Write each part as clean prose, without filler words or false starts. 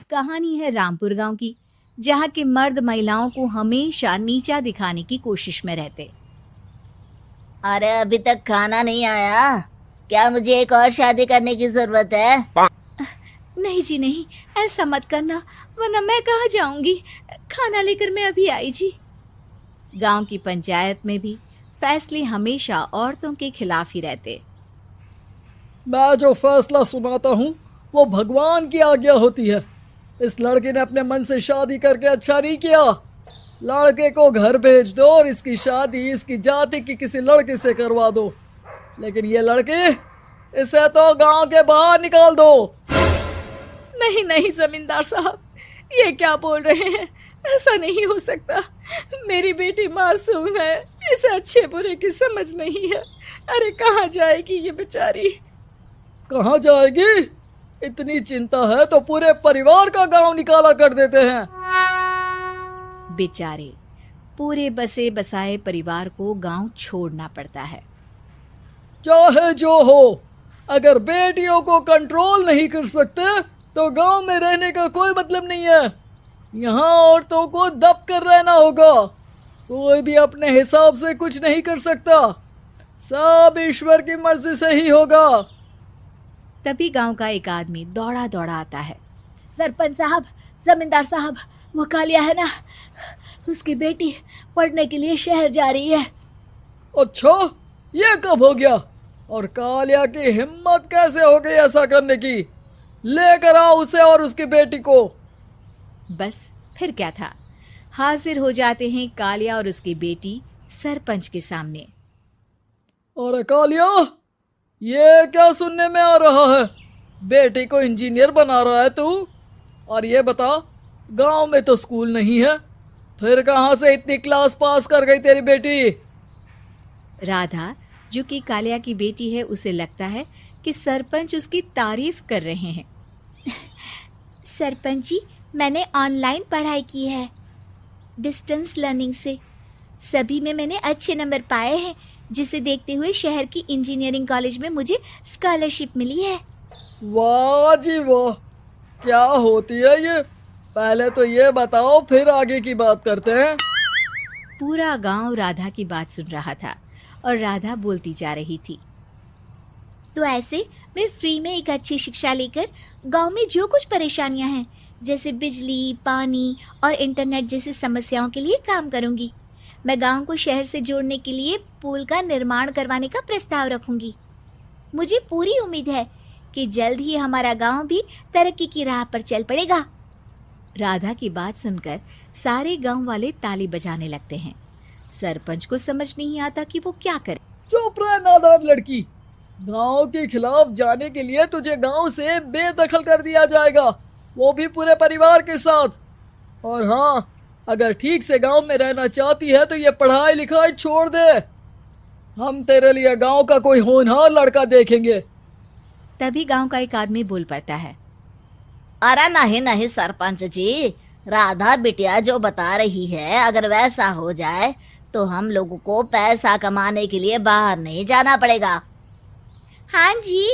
कहानी है रामपुर गांव की, जहां के मर्द महिलाओं को हमेशा नीचा दिखाने की कोशिश में रहते। अरे अभी तक खाना नहीं आया, क्या मुझे एक और शादी करने की जरूरत है? नहीं जी नहीं, ऐसा मत करना, वरना मैं कहाँ जाऊंगी। खाना लेकर मैं अभी आई जी। गांव की पंचायत में भी फैसले हमेशा औरतों के खिलाफ ही रहते। मैं जो फैसला सुनाता हूँ वो भगवान की आज्ञा होती है। इस लड़के ने अपने मन से शादी करके अच्छा नहीं किया। लड़के को घर भेज दो और इसकी शादी इसकी जाति की किसी लड़के से करवा दो, लेकिन ये लड़की, इसे तो गांव के बाहर निकाल दो। नहीं नहीं जमींदार साहब, ये क्या बोल रहे हैं? ऐसा नहीं हो सकता। मेरी बेटी मासूम है, इसे अच्छे बुरे की समझ नहीं है। अरे कहाँ जाएगी ये बेचारी? कहाँ जाएगी? इतनी चिंता है तो पूरे परिवार का गांव निकाला कर देते हैं। बेचारे पूरे बसे बसाए परिवार को गांव छोड़ना पड़ता है। चाहे जो हो, अगर बेटियों को कंट्रोल नहीं कर सकते तो गांव में रहने का कोई मतलब नहीं है। यहाँ औरतों को दब कर रहना होगा। कोई भी अपने हिसाब से कुछ नहीं कर सकता, सब ईश्वर की मर्जी से ही होगा। तभी गांव का एक आदमी दौड़ा दौड़ा आता है। सरपंच साहब, जमींदार साहब, वो कालिया है ना, उसकी बेटी पढ़ने के लिए शहर जा रही है। अच्छा, ये कब हो गया? और कालिया की हिम्मत कैसे हो गई ऐसा करने की? लेकर आओ उसे और उसकी बेटी को। बस फिर क्या था, हाजिर हो जाते हैं कालिया और उसकी बेटी सरपंच के सामने। अरे कालिया, ये क्या सुनने में आ रहा है? बेटी को इंजीनियर बना रहा है तू? और ये बता, गांव में तो स्कूल नहीं है, फिर कहाँ से इतनी क्लास पास कर गई तेरी बेटी? राधा, जो कि कालिया की बेटी है, उसे लगता है कि सरपंच उसकी तारीफ कर रहे हैं। सरपंच जी, मैंने ऑनलाइन पढ़ाई की है, डिस्टेंस लर्निंग से। सभी में मैंने अच्छे नंबर पाए हैं, जिसे देखते हुए शहर की इंजीनियरिंग कॉलेज में मुझे स्कॉलरशिप मिली है। वाह जी वाह, क्या होती है ये? पहले तो ये बताओ, फिर आगे की बात करते हैं। पूरा गांव राधा की बात सुन रहा था और राधा बोलती जा रही थी। तो ऐसे मैं फ्री में एक अच्छी शिक्षा लेकर गांव में जो कुछ परेशानियां हैं, जैसे बिजली, पानी और इंटरनेट जैसी समस्याओं के लिए काम करूंगी। मैं गांव को शहर से जोड़ने के लिए पुल का निर्माण करवाने का प्रस्ताव रखूंगी। मुझे पूरी उम्मीद है कि जल्द ही हमारा गांव भी तरक्की की राह पर चल पड़ेगा। राधा की बात सुनकर सारे गांव वाले ताली बजाने लगते हैं। सरपंच को समझ नहीं आता कि वो क्या करे। चुप रह नादान लड़की, गांव के खिलाफ जाने के लिए तुझे गांव से बेदखल कर दिया जाएगा, वो भी पूरे परिवार के साथ। और हाँ, अगर ठीक से गांव में रहना चाहती है तो ये पढ़ाई लिखाई छोड़ दे। हम तेरे लिए गांव का कोई होनहार लड़का देखेंगे। तभी गांव का एक आदमी बोल पड़ता है। अरे नहीं नहीं सरपंच जी, राधा बिटिया जो बता रही है, अगर वैसा हो जाए तो हम लोगों को पैसा कमाने के लिए बाहर नहीं जाना पड़ेगा। हाँ जी,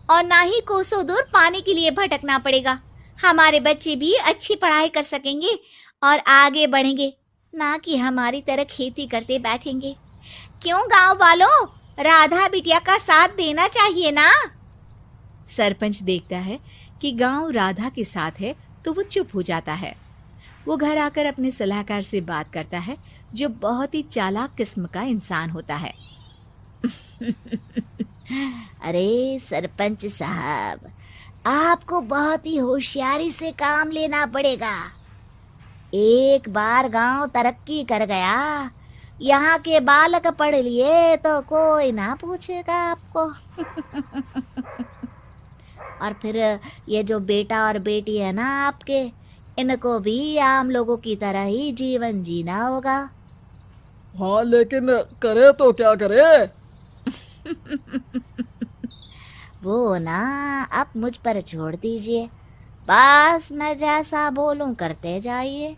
और ना ही कोसों दूर पानी के लिए भटकना पड़ेगा। हमारे बच्चे भी अच्छी पढ़ाई कर सकेंगे और आगे बढ़ेंगे, ना कि हमारी तरह खेती करते बैठेंगे। क्यों गांव वालों, राधा बिटिया का साथ देना चाहिए ना। सरपंच देखता है कि गांव राधा के साथ है तो वो चुप हो जाता है। वो घर आकर अपने सलाहकार से बात करता है, जो बहुत ही चालाक किस्म का इंसान होता है। अरे सरपंच साहब, आपको बहुत ही होशियारी से काम लेना पड़ेगा। एक बार गांव तरक्की कर गया, यहाँ के बालक पढ़ लिए तो कोई ना पूछेगा आपको। और फिर ये जो बेटा और बेटी है ना आपके, इनको भी आम लोगों की तरह ही जीवन जीना होगा। हाँ, लेकिन करे तो क्या करे? वो ना आप मुझ पर छोड़ दीजिए, बस मैं जैसा बोलूं करते जाइए।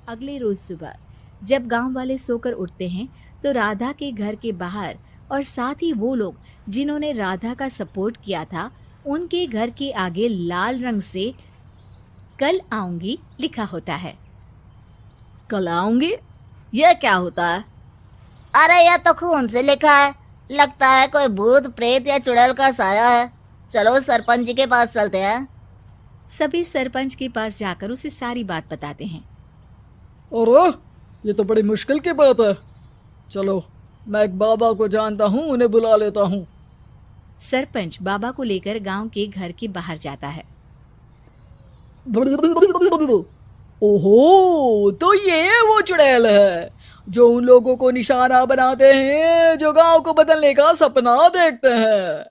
अगले रोज सुबह जब गांव वाले सोकर उठते हैं तो राधा के घर के बाहर और साथ ही वो लोग जिन्होंने राधा का सपोर्ट किया था, उनके घर के आगे लाल रंग से कल आऊंगी लिखा होता है। कल आऊंगी, यह क्या होता है? अरे यह तो खून से लिखा है, लगता है कोई भूत प्रेत या चुड़ैल का साया है। चलो सरपंच जी के पास चलते हैं। सभी सरपंच के पास जाकर उसे सारी बात बताते हैं। अरे ये तो बड़ी मुश्किल की बात है। चलो मैं एक बाबा को जानता हूँ, उन्हें बुला लेता हूँ। सरपंच बाबा को लेकर गांव के घर के बाहर जाता है। ओहो, तो ये वो चुड़ैल है जो उन लोगों को निशाना बनाते हैं जो गांव को बदलने का सपना देखते हैं।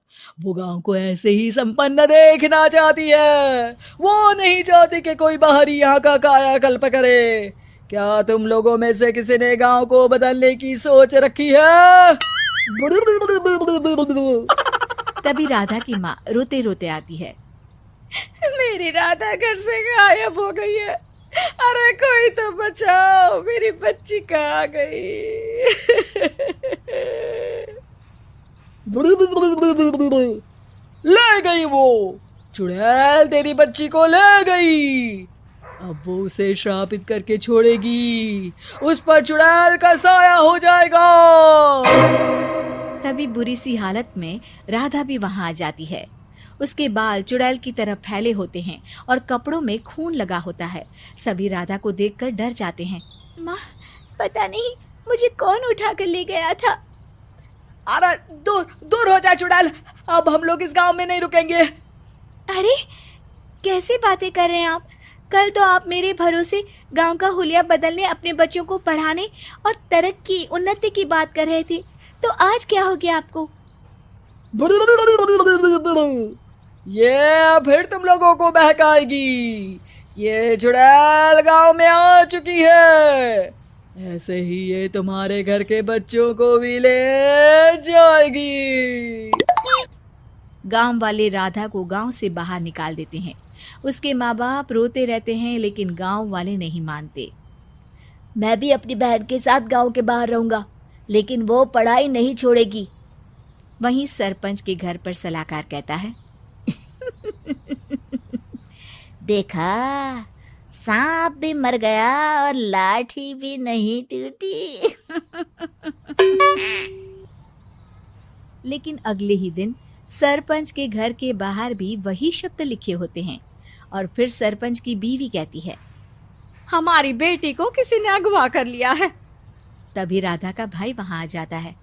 वो गांव को ऐसे ही संपन्न देखना चाहती है, वो नहीं चाहती कि कोई बाहरी यहाँ का कायाकल्प करे। क्या तुम लोगों में से किसी ने गांव को बदलने की सोच रखी है? तभी राधा की माँ रोते रोते आती है। मेरी राधा घर से गायब हो गई है। अरे कोई तो बचाओ, मेरी बच्ची कहाँ गई? ले गई वो चुड़ैल, तेरी बच्ची को ले गई। अब वो उसे श्रापित करके छोड़ेगी, उस पर चुड़ैल का साया हो जाएगा। तभी बुरी सी हालत में राधा भी वहां आ जाती है। उसके बाल चुड़ैल की तरह फैले होते हैं और कपड़ों में खून लगा होता है। सभी राधा को देखकर डर जाते हैं। माँ, पता नहीं मुझे कौन उठा कर ले गया था। अरे दूर दूर हो जा चुड़ैल, अब हम लोग इस गांव में नहीं रुकेंगे। अरे कैसे बातें कर रहे हैं आप? कल तो आप मेरे भरोसे गांव का हुलिया बदलने, अपने बच्चों को पढ़ाने और तरक्की उन्नति की बात कर रहे थे, तो आज क्या हो गया आपको? ये फिर तुम लोगों को बहकाएगी। ये चुड़ैल गांव में आ चुकी है, ऐसे ही ये तुम्हारे घर के बच्चों को भी ले जाएगी। गांव वाले राधा को गांव से बाहर निकाल देते हैं। उसके माँ बाप रोते रहते हैं, लेकिन गांव वाले नहीं मानते। मैं भी अपनी बहन के साथ गांव के बाहर रहूंगा, लेकिन वो पढ़ाई नहीं छोड़ेगी। वहीं सरपंच के घर पर सलाहकार कहता है। देखा, सांप भी मर गया और लाठी भी नहीं टूटी। लेकिन अगले ही दिन सरपंच के घर के बाहर भी वही शब्द लिखे होते हैं। और फिर सरपंच की बीवी कहती है, हमारी बेटी को किसी ने अगवा कर लिया है। तभी राधा का भाई वहां आ जाता है।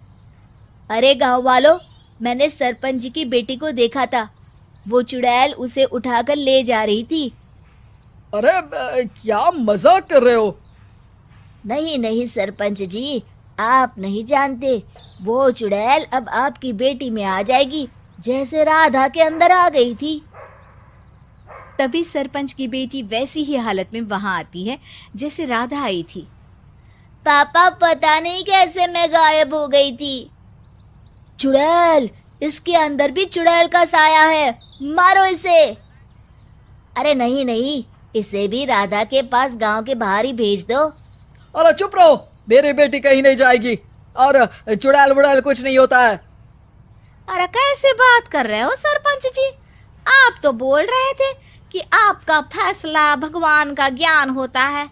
अरे गांव वालों, मैंने सरपंच जी की बेटी को देखा था। वो चुड़ैल उसे उठाकर ले जा रही थी। अरे क्या मजाक कर रहे हो? नहीं नहीं सरपंच जी, आप नहीं जानते। वो चुड़ैल अब आपकी बेटी में आ जाएगी, जैसे राधा के अंदर आ गई थी। तभी सरपंच की बेटी वैसी ही हालत में वहां आती है जैसे राधा आई थी। पापा, पता नहीं कैसे मैं गायब हो गई थी। चुड़ैल, इसके अंदर भी चुड़ैल का साया है, मारो इसे। अरे नहीं नहीं, इसे भी राधा के पास गांव के बाहर ही भेज दो। अरे चुप रहो, मेरी बेटी कहीं नहीं जाएगी और चुड़ैल वुड़ैल कुछ नहीं होता है। अरे कैसे बात कर रहे हो सरपंच जी? आप तो बोल रहे थे कि आपका फैसला भगवान का ज्ञान होता है,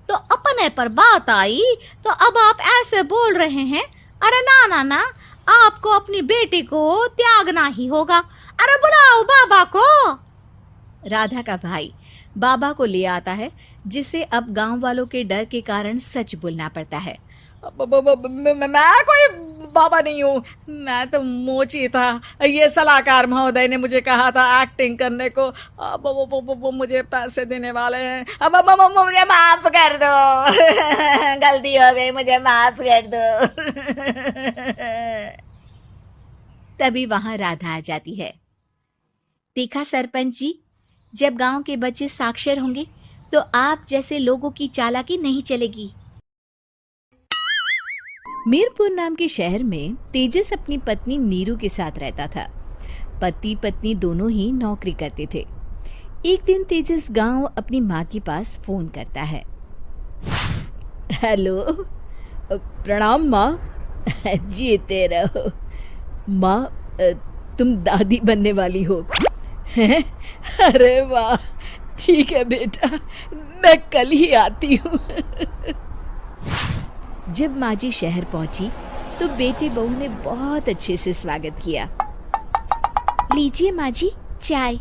तो अपने पर बात आई तो अब आप ऐसे बोल रहे हैं। अरे ना ना ना, आपको अपनी बेटी को त्यागना ही होगा। अरे बुलाओ बाबा को। राधा का भाई बाबा को ले आता है, जिसे अब गांव वालों के डर के कारण सच बोलना पड़ता है। मैं कोई बाबा नहीं हूँ, मैं तो मोची था। ये सलाहकार महोदय ने मुझे कहा था एक्टिंग करने को। अब वो मुझे पैसे देने वाले हैं। अब मुझे माफ कर दो। गलती हो गई, मुझे माफ कर दो। तभी वहां राधा आ जाती है। देखा सरपंच जी, जब गांव के बच्चे साक्षर होंगे तो आप जैसे लोगों की चालाकी नहीं चलेगी। मीरपुर नाम के शहर में तेजस अपनी पत्नी नीरू के साथ रहता था। पति पत्नी दोनों ही नौकरी करते थे। एक दिन तेजस गांव अपनी माँ के पास फोन करता है। हेलो, प्रणाम माँ। जीते रहो। माँ, तुम दादी बनने वाली हो। अरे वाह, ठीक है बेटा, मैं कल ही आती हूँ। जब माँ जी शहर पहुंची तो बेटे बहू ने बहुत अच्छे से स्वागत किया। लीजिए माँ जी चाय।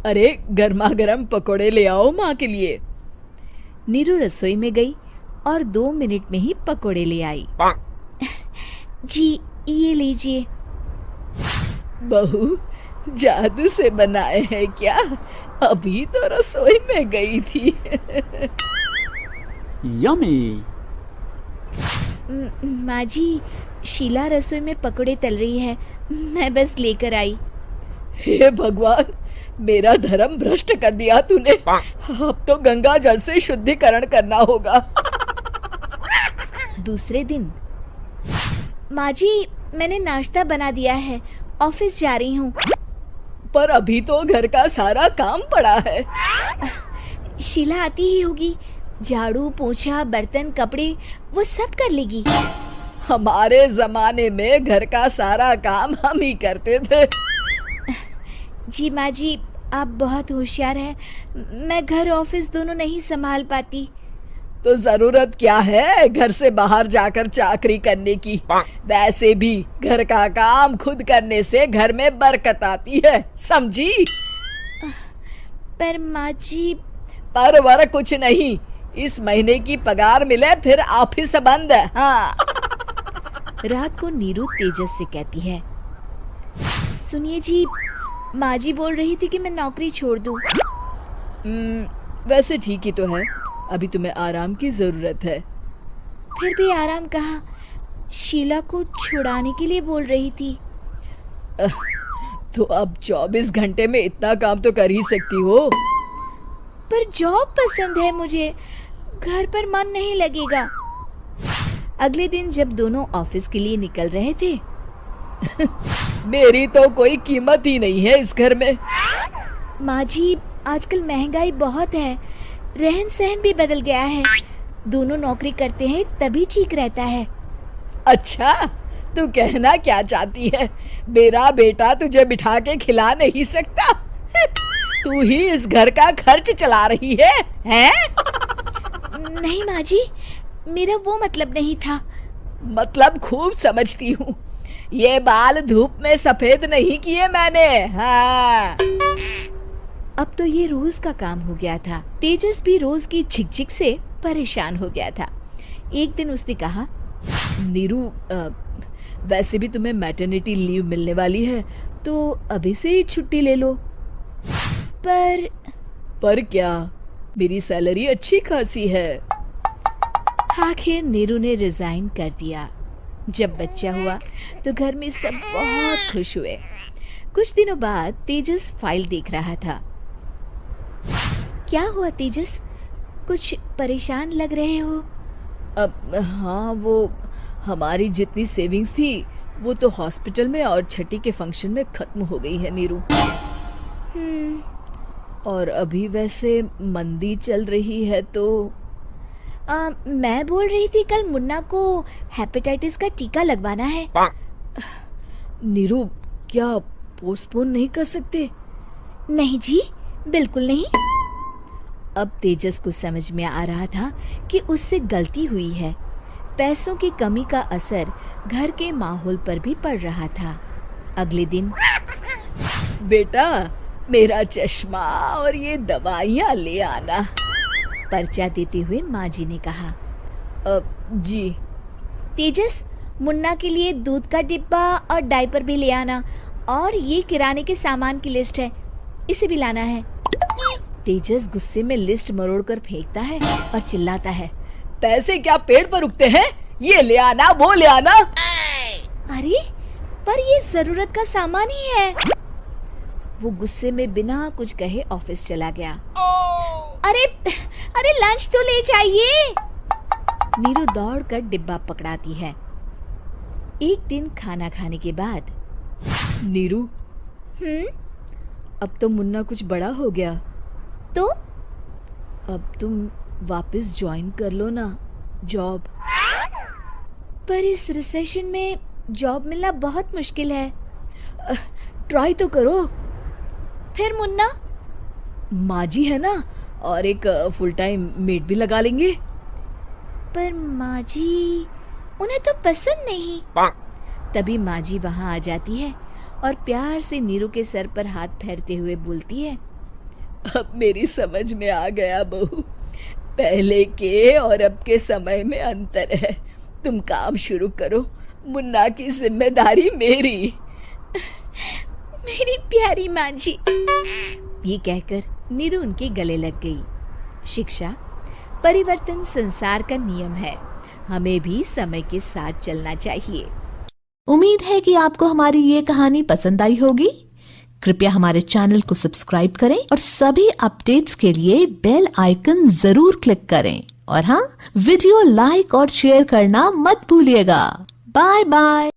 अरे गर्मा गर्म पकोड़े ले आओ माँ के लिए। नीरू रसोई में गई और 2 मिनट में ही पकोड़े ले आई। जी ये लीजिए। बहू जादू से बनाए हैं क्या? अभी तो रसोई में गई थी। Yummy! माँ जी शीला रसोई में पकोड़े तल रही है, मैं बस लेकर आई। हे भगवान, मेरा धर्म भ्रष्ट कर दिया तूने। अब तो गंगा जल से शुद्धिकरण करना होगा। दूसरे दिन माँ जी मैंने नाश्ता बना दिया है, ऑफिस जा रही हूँ। पर अभी तो घर का सारा काम पड़ा है। शीला आती ही होगी, झाड़ू पोछा बर्तन कपड़े वो सब कर लेगी। हमारे जमाने में घर का सारा काम हम ही करते थे। जी माँ जी आप बहुत होशियार हैं, मैं घर ऑफिस दोनों नहीं संभाल पाती। तो जरूरत क्या है घर से बाहर जाकर चाकरी करने की? वैसे भी घर का काम खुद करने से घर में बरकत आती है, समझी? पर माँ जी पर वर कुछ नहीं, इस महीने की पगार मिले फिर ऑफिस बंद है। हाँ। रात को नीरू तेजस से कहती है, सुनिए जी माँ जी बोल रही थी कि मैं नौकरी छोड़ दूं। वैसे ठीक ही तो है, अभी तुम्हें आराम की जरूरत है। फिर भी आराम कहाँ, शीला को छुड़ाने के लिए बोल रही थी। तो अब 24 घंटे में इतना काम तो कर ही सकती हो। पर जॉब पसंद है मुझे, घर पर मन नहीं लगेगा। अगले दिन जब दोनों ऑफिस के लिए निकल रहे थे मेरी तो कोई कीमत ही नहीं है इस घर में। माँ जी आजकल महंगाई बहुत है, रहन सहन भी बदल गया है, दोनों नौकरी करते हैं तभी ठीक रहता है। अच्छा, तू कहना क्या चाहती है? मेरा बेटा तुझे बिठा के खिला नहीं सकता? तू ही इस घर का खर्च चला रही है, हैं? नहीं माँ जी, मेरा वो मतलब नहीं था। मतलब खूब समझती हूँ, ये बाल धूप में सफेद नहीं किए मैंने। हाँ। अब तो ये रोज का काम हो गया था। तेजस भी रोज की झिकझिक से परेशान हो गया था। एक दिन उसने कहा, नीरू वैसे भी तुम्हें मैटरनिटी लीव मिलने वाली है, तो अभी से ही छुट्टी ले लो। पर क्या, मेरी सैलरी अच्छी खासी है। आखिर नीरू ने रिजाइन कर दिया। जब बच्चा हुआ तो घर में सब बहुत खुश हुए। कुछ दिनों बाद तेजस फाइल देख रहा था। क्या हुआ तेजस, कुछ परेशान लग रहे हो? अब हाँ, वो हमारी जितनी सेविंग्स थी वो तो हॉस्पिटल में और छठी के फंक्शन में खत्म हो गई है नीरू। और अभी वैसे मंदी चल रही है तो मैं बोल रही थी कल मुन्ना को हेपेटाइटिस का टीका लगवाना है। नीरू क्या पोस्टपोन नहीं कर सकते? नहीं जी, बिल्कुल नहीं। अब तेजस को समझ में आ रहा था कि उससे गलती हुई है। पैसों की कमी का असर घर के माहौल पर भी पड़ रहा था। अगले दिन, बेटा मेरा चश्मा और ये दवाइयाँ ले आना, पर्चा देते हुए माँ जी ने कहा। जी। तेजस मुन्ना के लिए दूध का डिब्बा और डायपर भी ले आना, और ये किराने के सामान की लिस्ट है, इसे भी लाना है। तेजस गुस्से में लिस्ट मरोड़ कर फेंकता है और चिल्लाता है, पैसे क्या पेड़ पर उगते हैं? ये ले आना वो ले आना। अरे पर ये जरूरत का सामान ही है। वो गुस्से में बिना कुछ कहे ऑफिस चला गया। अरे अरे लंच तो ले जाइए। नीरू दौड़कर डिब्बा पकड़ाती है। एक दिन खाना खाने के बाद, नीरू अब तो मुन्ना कुछ बड़ा हो गया, तो अब तुम वापस ज्वाइन कर लो ना जॉब। पर इस रिसेशन में जॉब मिलना बहुत मुश्किल है। ट्राई तो करो। फिर मुन्ना? माँ जी है ना, और एक फुल टाइम मेड भी लगा लेंगे। पर माँ जी, उन्हें तो पसंद नहीं। तभी माँ जी वहाँ आ जाती है और प्यार से नीरू के सर पर हाथ फेरते हुए बोलती है, अब मेरी समझ में आ गया बहू, पहले के और अब के समय में अंतर है। तुम काम शुरू करो, मुन्ना की जिम्मेदारी मेरी। मेरी प्यारी माँ जी, ये कहकर नीरू उनके गले लग गई। शिक्षा, परिवर्तन संसार का नियम है, हमें भी समय के साथ चलना चाहिए। उम्मीद है कि आपको हमारी ये कहानी पसंद आई होगी। कृपया हमारे चैनल को सब्सक्राइब करें और सभी अपडेट्स के लिए बेल आइकन जरूर क्लिक करें। और हाँ, वीडियो लाइक और शेयर करना मत भूलिएगा। Bye bye.